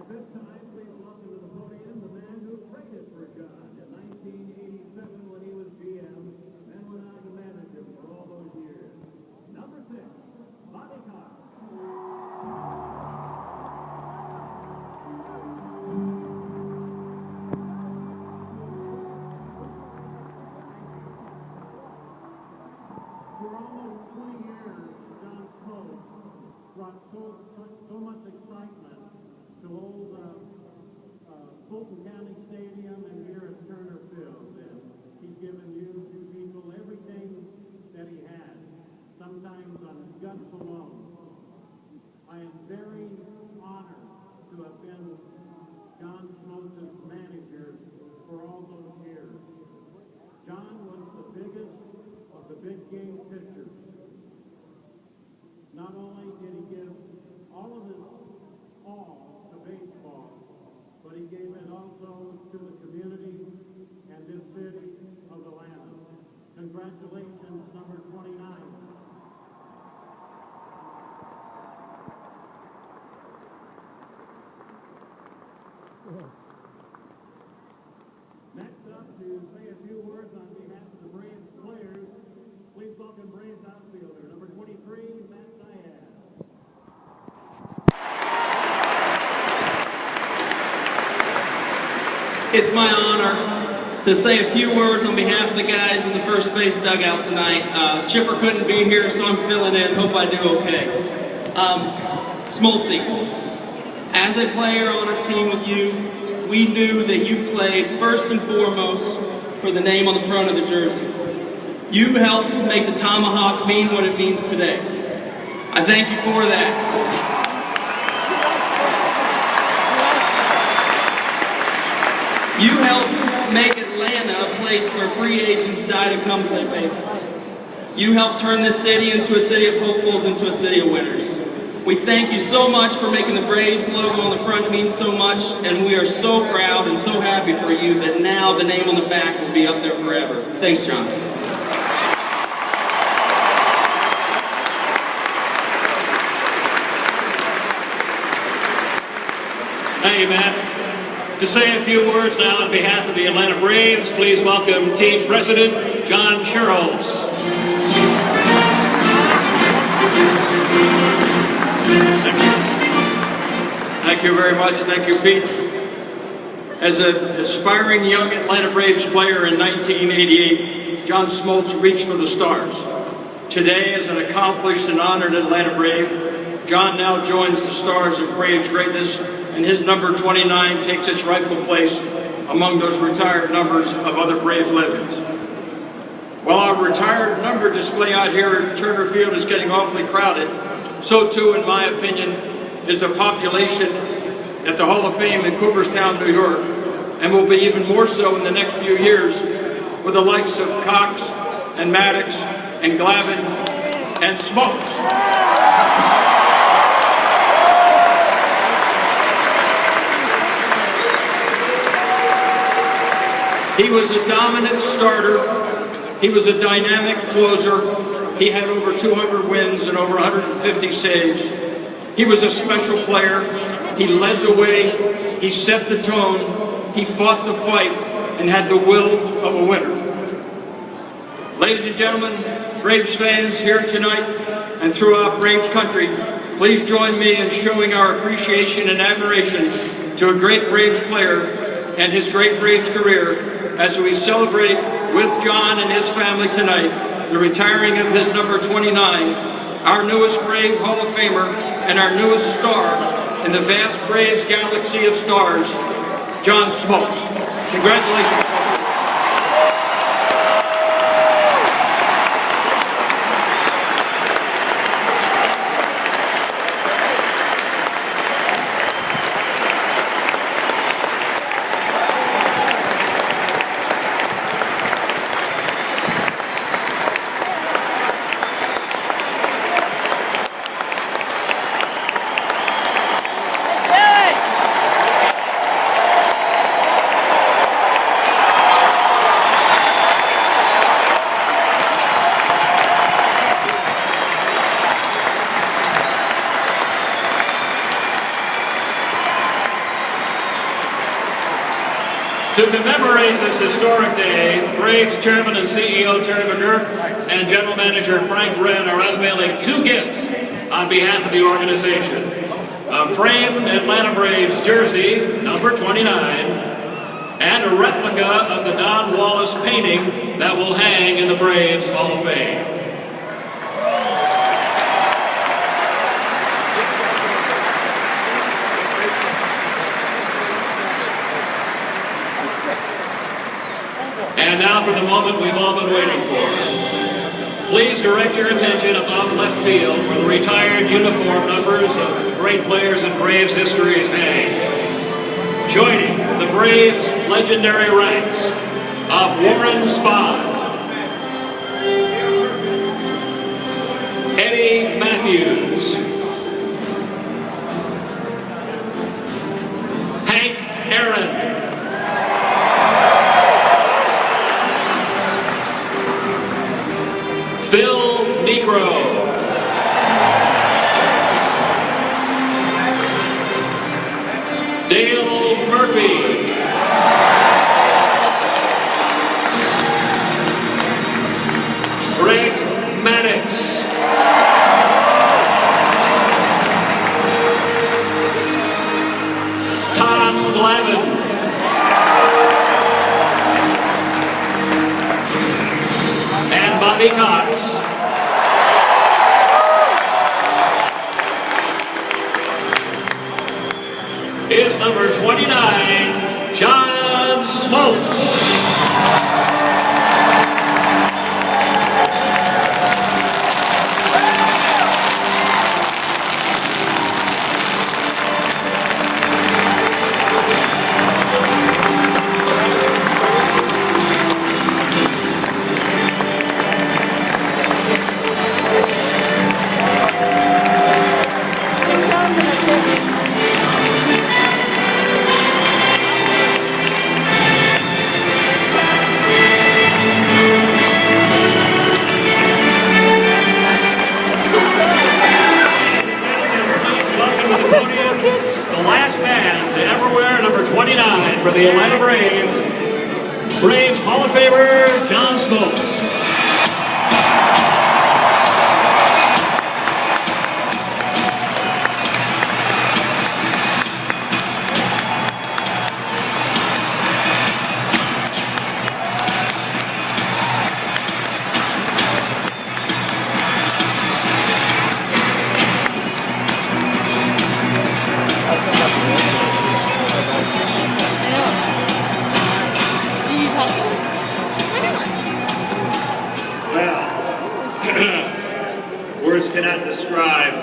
this time, please welcome to the podium the man who traded for John in 1987 when he was GM, then went on to manage him for all those years. Number 6, Bobby Cox. For almost 20 years, John Smoltz brought so much excitement to old Fulton County Stadium and here at Turner Field. And he's given you people everything that he had, sometimes on guts alone. I am very honored to have been John Smoltz's manager for all those years. John was the biggest of the big game pitchers. Not only did he give all of his all to baseball, but he gave it also to the community and this city of Atlanta. Congratulations, number 29. Next up to say a few words on behalf of the Braves players, please welcome Braves outfielder, number 23, Matt Diaz. It's my honor to say a few words on behalf of the guys in the first base dugout tonight. Chipper couldn't be here, so I'm filling in. Hope I do okay. Smoltzy, as a player on a team with you, we knew that you played first and foremost for the name on the front of the jersey. You helped make the tomahawk mean what it means today. I thank you for that. You helped make Atlanta a place where free agents die to come play baseball. You helped turn this city into a city of hopefuls, into a city of winners. We thank you so much for making the Braves logo on the front mean so much, and we are so proud and so happy for you that now the name on the back will be up there forever. Thanks, John. Thank you, Matt. To say a few words now on behalf of the Atlanta Braves, please welcome Team President John Smoltz. Thank you very much. Thank you, Pete. As an aspiring young Atlanta Braves player in 1988, John Smoltz reached for the stars. Today, as an accomplished and honored Atlanta Brave, John now joins the stars of Braves greatness, and his number 29 takes its rightful place among those retired numbers of other Braves legends. While our retired number display out here at Turner Field is getting awfully crowded, so too, in my opinion, is the population at the Hall of Fame in Cooperstown, New York, and will be even more so in the next few years with the likes of Cox and Maddox and Glavine and Smoltz. He was a dominant starter. He was a dynamic closer. He had over 200 wins and over 150 saves. He was a special player. He led the way. He set the tone. He fought the fight and had the will of a winner. Ladies and gentlemen, Braves fans here tonight and throughout Braves country, please join me in showing our appreciation and admiration to a great Braves player and his great Braves career as we celebrate with John and his family tonight the retiring of his number 29, our newest Brave Hall of Famer and our newest star in the vast Braves galaxy of stars, John Smoltz. Congratulations. To commemorate this historic day, Braves Chairman and CEO Terry McGurk and General Manager Frank Wren are unveiling 2 gifts on behalf of the organization. A framed Atlanta Braves jersey, number 29, and a replica of the Don Wallace painting that will hang in the Braves Hall of Fame. And now for the moment we've all been waiting for. Please direct your attention above left field where the retired uniform numbers of great players in Braves histories hang. Joining the Braves' legendary ranks of Warren Spahn, Eddie Matthews, Hank Aaron, Phil Negro, Dale Murphy, Greg Maddox, Tom Glavine, and Bobby Cox. Is number 29, John Smoltz. The last man to ever wear number 29 for the Atlanta Braves, Braves Hall of Famer John Smoltz. Words cannot describe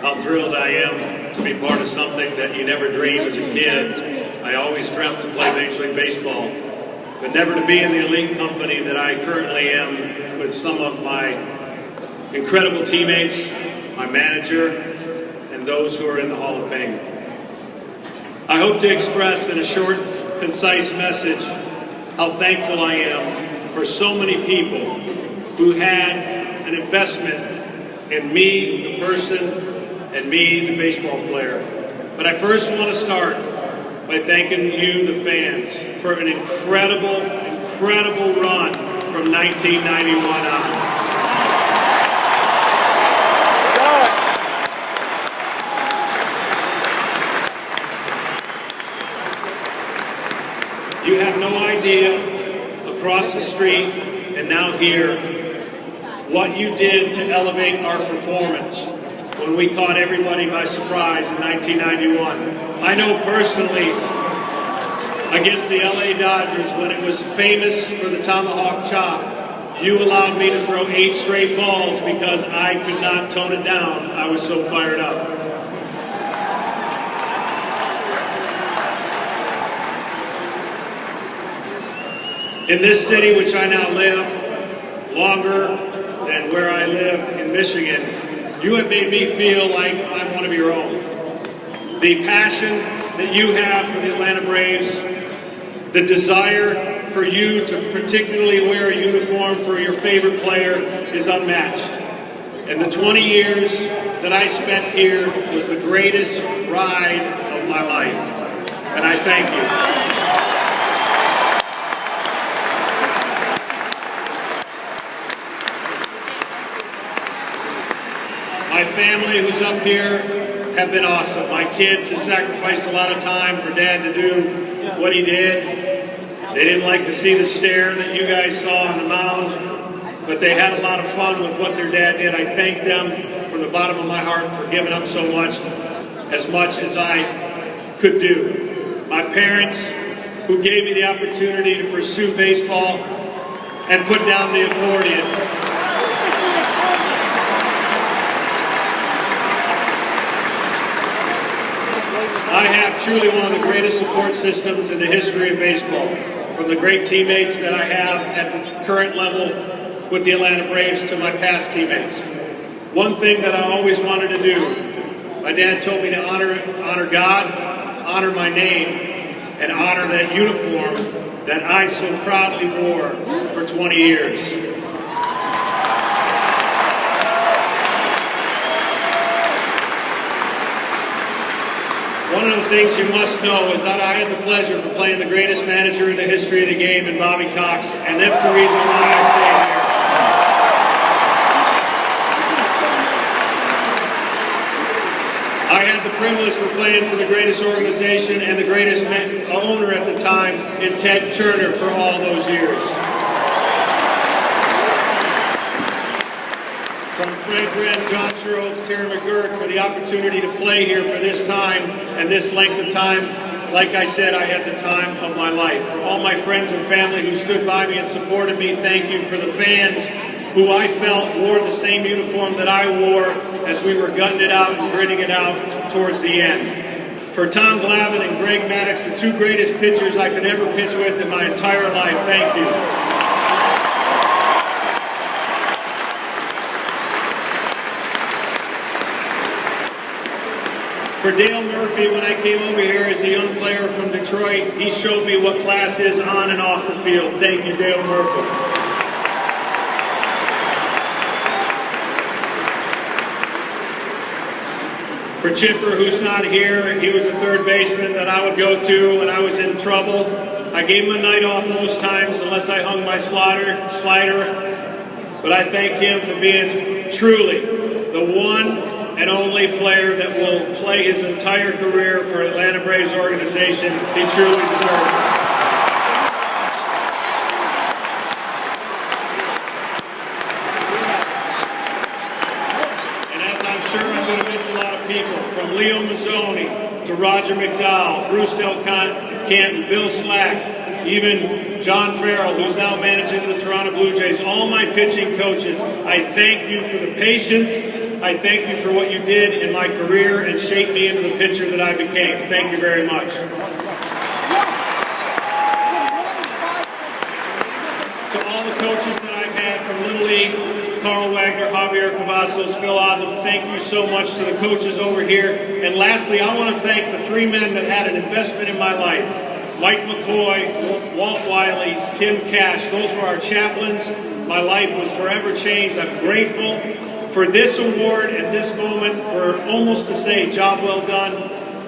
how thrilled I am to be part of something that you never dreamed as a kid. I always dreamt to play Major League Baseball, but never to be in the elite company that I currently am with some of my incredible teammates, my manager, and those who are in the Hall of Fame. I hope to express in a short, concise message how thankful I am for so many people who had an investment in me, the person, and me, the baseball player. But I first want to start by thanking you, the fans, for an incredible, incredible run from 1991 on. You have no idea, across the street and now here, what you did to elevate our performance when we caught everybody by surprise in 1991. I know personally, against the LA Dodgers, when it was famous for the tomahawk chop, you allowed me to throw 8 straight balls because I could not tone it down. I was so fired up. In this city, which I now live, longer than where I lived in Michigan, you have made me feel like I'm one of your own. The passion that you have for the Atlanta Braves, the desire for you to particularly wear a uniform for your favorite player is unmatched. And the 20 years that I spent here was the greatest ride of my life. And I thank you. family who's up here have been awesome. My kids have sacrificed a lot of time for Dad to do what he did. They didn't like to see the stare that you guys saw on the mound, but they had a lot of fun with what their dad did. I thank them from the bottom of my heart for giving up so much as I could do. My parents, who gave me the opportunity to pursue baseball and put down the accordion. I have truly one of the greatest support systems in the history of baseball, from the great teammates that I have at the current level with the Atlanta Braves to my past teammates. One thing that I always wanted to do, my dad told me to honor God, honor my name, and honor that uniform that I so proudly wore for 20 years. One of the things you must know is that I had the pleasure of playing the greatest manager in the history of the game in Bobby Cox, and that's the reason why I stay here. I had the privilege of playing for the greatest organization and the greatest owner at the time in Ted Turner for all those years. From Frank Wren, John Sherrolds, Terry McGurk for the opportunity to play here for this time and this length of time. Like I said, I had the time of my life. For all my friends and family who stood by me and supported me, thank you. For the fans who I felt wore the same uniform that I wore as we were gutting it out and gritting it out towards the end. For Tom Glavine and Greg Maddux, the two greatest pitchers I could ever pitch with in my entire life, thank you. For Dale Murphy, when I came over here as a young player from Detroit, he showed me what class is on and off the field. Thank you, Dale Murphy. For Chipper, who's not here, he was a third baseman that I would go to when I was in trouble. I gave him a night off most times unless I hung my slider. But I thank him for being truly the one and only player that will play his entire career for Atlanta Braves organization. He truly deserves it. From Leo Mazzoni to Roger McDowell, Bruce Del Canton, Bill Slack, even John Farrell, who's now managing the Toronto Blue Jays, all my pitching coaches, I thank you for the patience. I thank you for what you did in my career and shaped me into the pitcher that I became. Thank you very much. To all the coaches that I've had from Little League, Carl Wagner, Javier Cavazos, Phil Odlum, thank you so much to the coaches over here. And lastly, I want to thank the three men that had an investment in my life. Mike McCoy, Walt Wiley, Tim Cash. Those were our chaplains. My life was forever changed. I'm grateful for this award and this moment, for almost to say, job well done.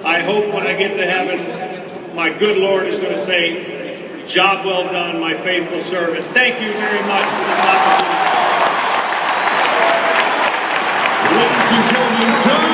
I hope when I get to heaven, my good Lord is going to say, job well done, my faithful servant. Thank you very much for this opportunity. Ladies and gentlemen,